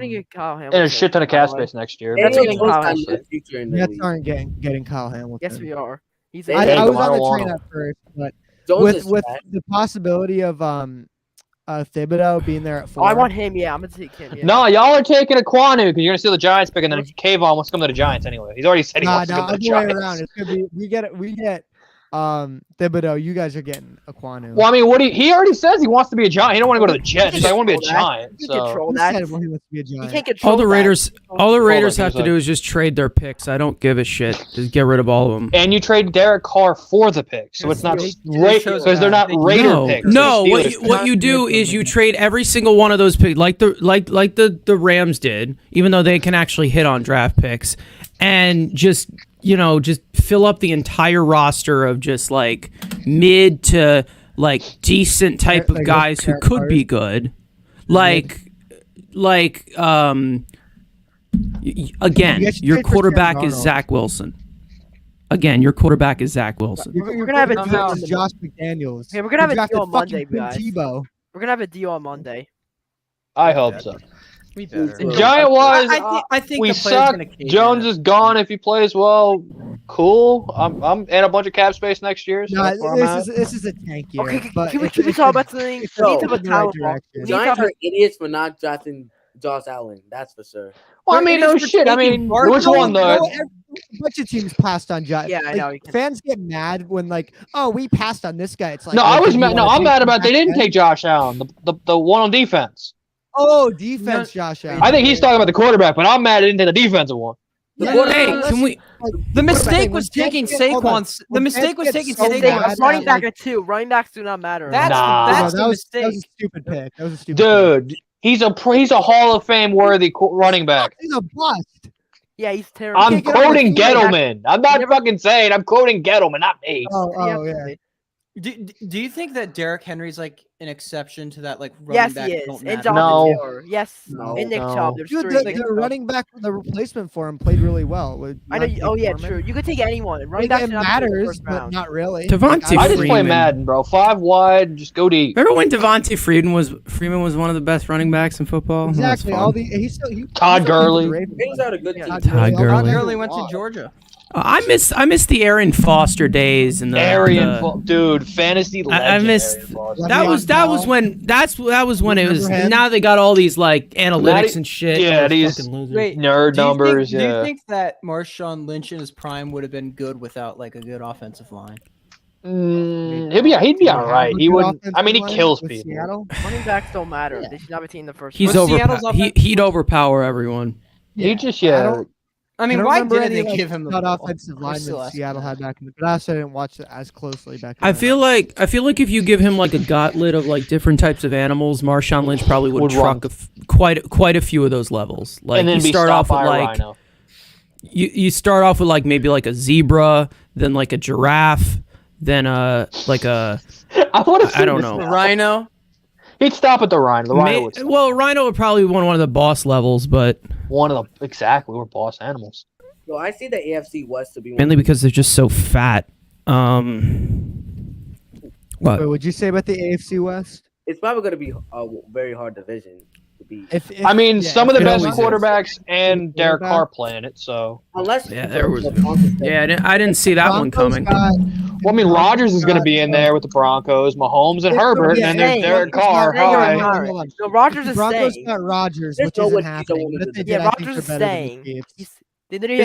Hamilton. And a shit ton of by the cap way. space next year. That's Daniel what Jones Kyle got no future in the Jets league. aren't getting Kyle Hamilton. Yes, we are. He's They I take was him, I on don't the want train him. at first, but Jones is with fat. the possibility of Thibodeau being there at Oh, 4. I want him. Yeah, I'm gonna take him. Yeah. No, y'all are taking a Kwanu because you're gonna steal the Giants pick, and then Kayvon wants to come to the Giants anyway. He's already said he wants to come to the other way around. Giants. It's gonna be we get Thibodeau. You guys are getting Aquanu. Well, I mean, he already says he wants to be a Giant. He don't want to go to the Jets. He's like, I want to be a Giant. He So can control Who that. said he wants to be a He Giant? can't control All the that. Raiders Hold have on, to do is just trade their picks. I don't give a shit. Just get rid of all of them. and you trade Derek Carr for the pick, so it's not They because they're not They- Raider No, picks. no. they're What Steelers you, picks. what you do is you trade every single one of those picks, like the Rams did, even though they can actually hit on draft picks, and just fill up the entire roster of just like mid to like decent type of Like guys who Derek could Carr. be good, again, You guys should your trade for Sam quarterback is Darnold. Zach Wilson. Again, your quarterback is Zach Wilson. We're gonna have a Somehow- deal. This is Josh McDaniels. Okay, we're gonna have He a drafted deal on Monday, fucking Tim guys. Tebow. We're gonna have a deal on Monday. I hope so. We better. Giant wise, I think we the player's suck. gonna cave Jones in. is gone. If he plays well, cool. I'm and a bunch of cap space next year. So No, that's where I'm at. this is a tank year. Okay, but can we it's talk about something? it's We need a to have a step in the right talent wall. direction. We need to Giants have are idiots for not drafting Josh Allen. That's for sure. Well, I They're mean, no idiots for shit. I taking mean, Barkley. which one though? A bunch of teams passed on Josh. Yeah, I know, you can- Fans get mad when like, oh, we passed on this guy. It's like, No, oh, I was did you mad. No, wanna I'm take mad him about they back didn't then? take Josh Allen, the one on defense. Oh, defense, Josh Allen. I think he's talking about the quarterback, but I'm mad they didn't take the defensive one. Yeah, Hey, can we? The mistake When was fans taking get- hold on. Saquon's. The When mistake fans was get taking so Mistake. mad Saquon. at, Running back like- are 2. Running backs do not matter. That's Nah. that's that the was a mistake. stupid pick. That was a stupid pick. Dude, he's a Hall of Fame worthy running back. He's a bust. Yeah, he's terrible. I'm can't get on the quoting field. Gettleman. I'm not Never- fucking saying. I'm quoting Gettleman, not me. Oh, yeah. Do you think that Derrick Henry's like an exception to that? Like running Yes, back he is. don't And matter? Jonathan No. Taylor. Yes. No. And Nick No. Chubb. There's Dude, 3. the running back, the replacement for him played really well. With I know. Nick Oh yeah, Foreman. true. You could take anyone. Running Like, back it matters, but not really. Devontae I just play Freeman. Madden, bro. 5 wide, just go deep. Remember when Devontae Freeman was one of the best running backs in football? That was Exactly. fun. All the he's still Todd Gurley. Ravens are a good team. Todd Gurley. Gurley went to Georgia. I miss the Aaron Foster days and the Dude, fantasy legend. I missed- Arian Foster. that was when it was. Remember him? Now they got all these like analytics Matty- and shit. yeah, Those these- fucking losers. Wait, Nerd do you numbers, think, Do yeah. you think that Marshawn Lynch in his prime would have been good without like a good offensive line? His He'd be all have right. a He good wouldn't. I mean, he offensive kills line with people. Seattle? Running backs don't matter. Yeah. They should not be taking the first. He's But Seattle's he'd overpower everyone. He just I don't, I I mean, don't why remember didn't any they like give him the stud ball? offensive We're still linemen asking Seattle that. had back in the but I also didn't watch it as closely back then. I feel like if you give him like a gauntlet of like different types of animals, Marshawn Lynch probably would Would truck quite a few of those levels. Like and then you be start off stopped with by a like rhino. you start off with like maybe like a zebra, then like a giraffe, then like a I want to. I don't know. Rhino. He'd stop at the rhino. The rhino would stop. well, rhino would probably be one of the boss levels, but One of the exactly. We're boss animals. So I see the AFC West to be one. mainly because they're just so fat. What? Wait, would you say about the AFC West? It's probably going to be a very hard division to beat. If I mean, some of the it best always is. quarterbacks and Derek Quarterback. Carr playing it. So, Unless Yeah, there was. Broncos step Yeah, I didn't see that one Broncos coming. got- well, I mean, Rodgers is going to be in there with the Broncos, Mahomes and Yeah, Herbert, and yeah, then there's yeah, Derek Broncos Carr. got- Hi. Hold on, hold on. No, Rodgers is Broncos staying. got Rodgers, There's which no isn't way happening. he's But if they the did, Yeah, I think Rodgers they're is better than staying. the Chiefs.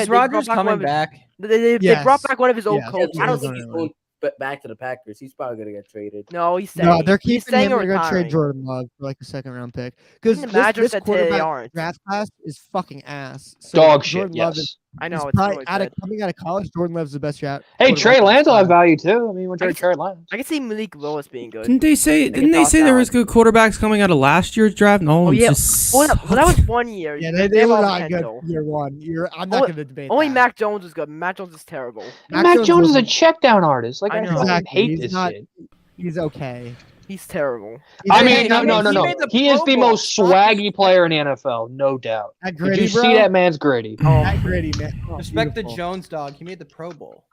Is Rodgers coming back? They Yes. brought back one of his old Yes. coaches. I don't Yes. think he's going back to the Packers. He's probably going to get traded. No, he's staying. No, they're He's keeping him. staying or They're going to trade retiring. Jordan Love for like a second-round pick because Even the manager this said they quarterback aren't. draft class is fucking ass. So Dog shit. Jordan Love Yes. is I know he's it's probably really coming good. out of college. Jordan Love's the best draft. Hey, Trey quarterback in Lance will this have class. value too. I mean, when Trey Like- Trey Lance. I can see Malik Willis being good. Didn't they say They can toss there that was good quarterbacks coming out of last year's draft? No, Oh yeah, just well, that was 1 year. Yeah, They they have were all not good potential. year one. I'm not Only- going to debate Only that. Mac Jones is good. Mac Jones is terrible. Mac Jones is a wasn't- check down artist. Like I I, know. fucking Exactly. hate He's this not- shit. He's okay. He's terrible. He's I made- mean, he no, made- no, he no. made the He is Pro the Bowl. most Stop it. swaggy player in the NFL, no doubt. That Did gritty, you bro. see that man's gritty? That gritty, man. Oh, Respect the beautiful. Jones dog. He made the Pro Bowl.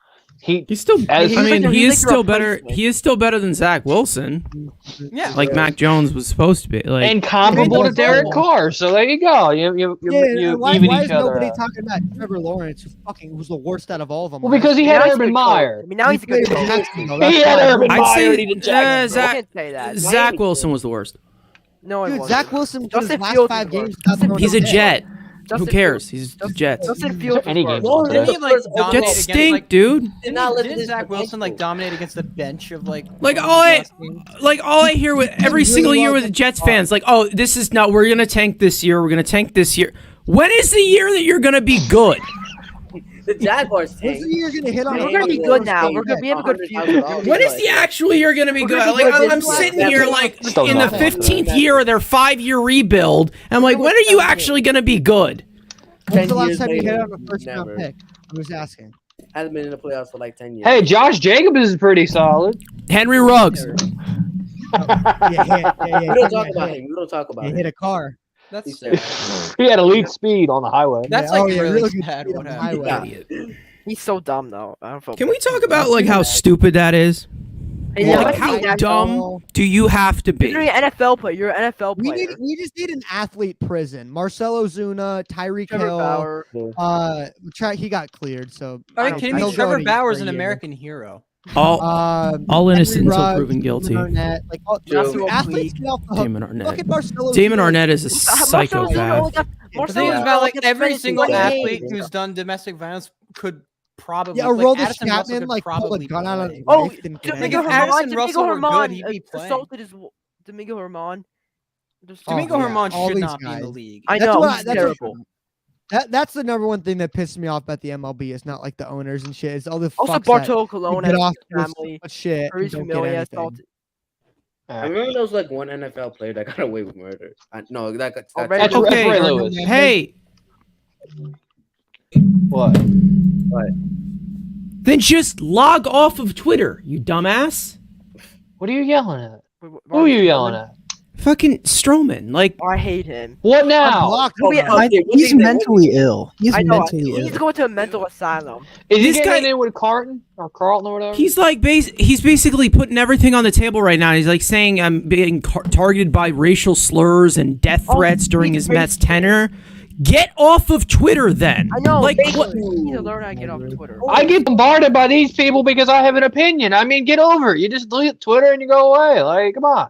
he's still. As- I mean, like the- he he's is like the still better. replacement. He is still better than Zach Wilson. Yeah. Like Mac Jones was supposed to be. Like and comparable to He made the Derek Pro Bowl. Carr. So there you go. You Why even is each other nobody out. talking about Trevor Lawrence, who was the worst out of all of them? Well, because he Now had he's a Urban good coach. Meyer. I mean, now he's a good played in coach. Jacksonville, He that's had why. Urban I'd Meyer. say and he did Jacksonville. I Zach can't say that. Zach Wilson was the worst. No, it Dude, wasn't. Zach Wilson for Justin his last Fields 5 is games. worse. got thrown He's a out. Jet. Justin Who cares? He's the Jets. Justin Is Fields there any was games worse. on Didn't today? he like dominate Jets against stink, like? dude. Didn't Zach Wilson like dominate against the bench of like? Like one of all his I last games? like all I hear with every really single year well with the against Jets the fans, like, oh, this is not. We're gonna tank this year. We're gonna tank this year. When is the year that you're gonna be good? The Jaguars What's tank. the year gonna hit on? We're a gonna be fucking good first now. game? We're good. We have a good future. $100,000. When is the actual year gonna be We're good? gonna Like be good I'm this sitting year. here like Still in the not. 15th year of their 5-year rebuild. And I'm like, when are you actually gonna be good? When's 10 the last years time you hit later, on a first round never. pick? I was asking. Hasn't been in the playoffs for like 10 years. Hey, Josh Jacobs is pretty solid. Henry Ruggs. Yeah, We don't talk about him. We don't talk about He him. hit a car. That's He's sad. He had elite speed on the highway. That's Yeah, like yeah, really real good sad. speed What on the happened? highway. Yeah. He's so dumb though. I don't feel. Can we talk about like how stupid that is? Hey, Yeah, yeah, Like I how think that's dumb all. do you have to be? You're an NFL player. You're an NFL We player. just need an athlete prison. Marcelo Zuna, Tyreek Trevor Hill. Bauer. He got cleared. So Are I you don't kidding think me? so. Trevor He'll go Bauer's for an a year. American hero. All innocent Henry until Ruggs, proven guilty. Damon Arnett, like, Joe. dude, athletes get off the hook. Damon Arnett. Fucking Marcelo Damon Zuna- Arnett is a Marcelo Zuna only psychopath. got- The Marcelo thing is Zuna about only like got every suspended single for one athlete game. who's done domestic violence could probably. Yeah, like, Aroldis Addison Russell Chapman could like pulled a probably gun out on play. his Oh, wife. Didn't get Domingo any- Harrison Domingo Russell were good, Herman he'd be playing. assaulted his Domingo Herman. Domingo yeah, Herman all should these not be in the guys. league. I That's know. what He's I- that's terrible. That's the number one thing that pisses me off about the MLB. It's not like the owners and shit. It's all the Also, fucks Bartolo that Colon get has off a with so family. much shit. and Maurice don't get Familia anything. assaulted. I remember there was like one NFL player that got away with murder. No, that got. Oh, that's- Ray- That's Okay. Ray Lewis. Hey, What? then just log off of Twitter, you dumbass. What are you yelling at? Wait, Who are you yelling at? Fucking Strowman. Like, Oh, I hate him. What I'm now? blocked. Who we- Okay, what He's do you think? mentally ill. He's I know. mentally He needs ill. to go into a mental asylum. Is he This getting guy- in with Carlton or Carlton or whatever? he's like he's basically putting everything on the table right now. He's like saying I'm being targeted by racial slurs and death Oh, threats during he's his Mets racist. tenure. Get off of Twitter then. I know. Like Like, what? You need to learn how to get off Twitter. I get bombarded by these people because I have an opinion. I mean, get over it. You just delete Twitter and you go away. Like, come on.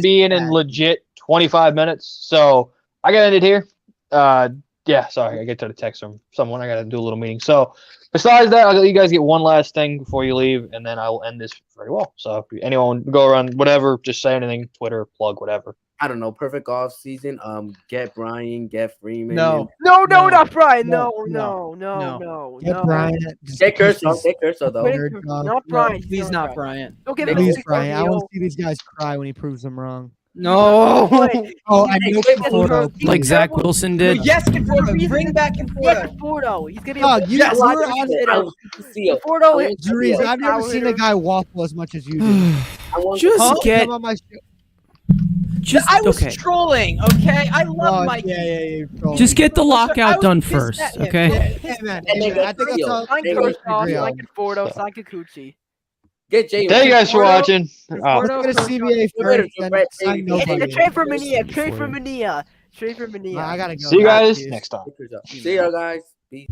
be in legit 25 minutes. So I got to end it here. Yeah, sorry, I get to the text from someone. I got to do a little meeting. So, besides that, I'll let you guys get one last thing before you leave, and then I will end this very well. So, if anyone go around, whatever, just say anything, Twitter, plug, whatever. I don't know. Perfect off season. Get Brian, get Freeman. No. No, No, not Brian. no, Get Bryant. Get Kershaw. Get Kershaw though. Nerd dog. Not No, Brian. please not Bryant. Don't give it Please, to Brian. I want Neil. to see these guys cry when he proves them wrong. No. Oh, I know Wait, Conforto. Like please. Zach Wilson did. Yes, Conforto. Bring back Yeah, Conforto. Conforto. He's gonna be Dog, a you Yes, were I on want to see it. Conforto. Juries, I've never seen a guy waffle as much as you do. Just Huh? get. Come on my show. Just I was okay. trolling, okay? I love Oh, Mikey. Yeah. trolling. Just get the I lockout was done pissed first, at him. okay? Hey, man. And they I think got that's all. Sign They Kershaw, agree sign on. Conforto, sign Kikuchi. Get Jay. Thank you guys for watching. Conforto, Let's get a CBA Wait, first, wait, then wait, sign wait, nobody. wait. Trade for Mania. Trade for Mania. I gotta go. See you guys Peace. next time. See y'all guys. Peace.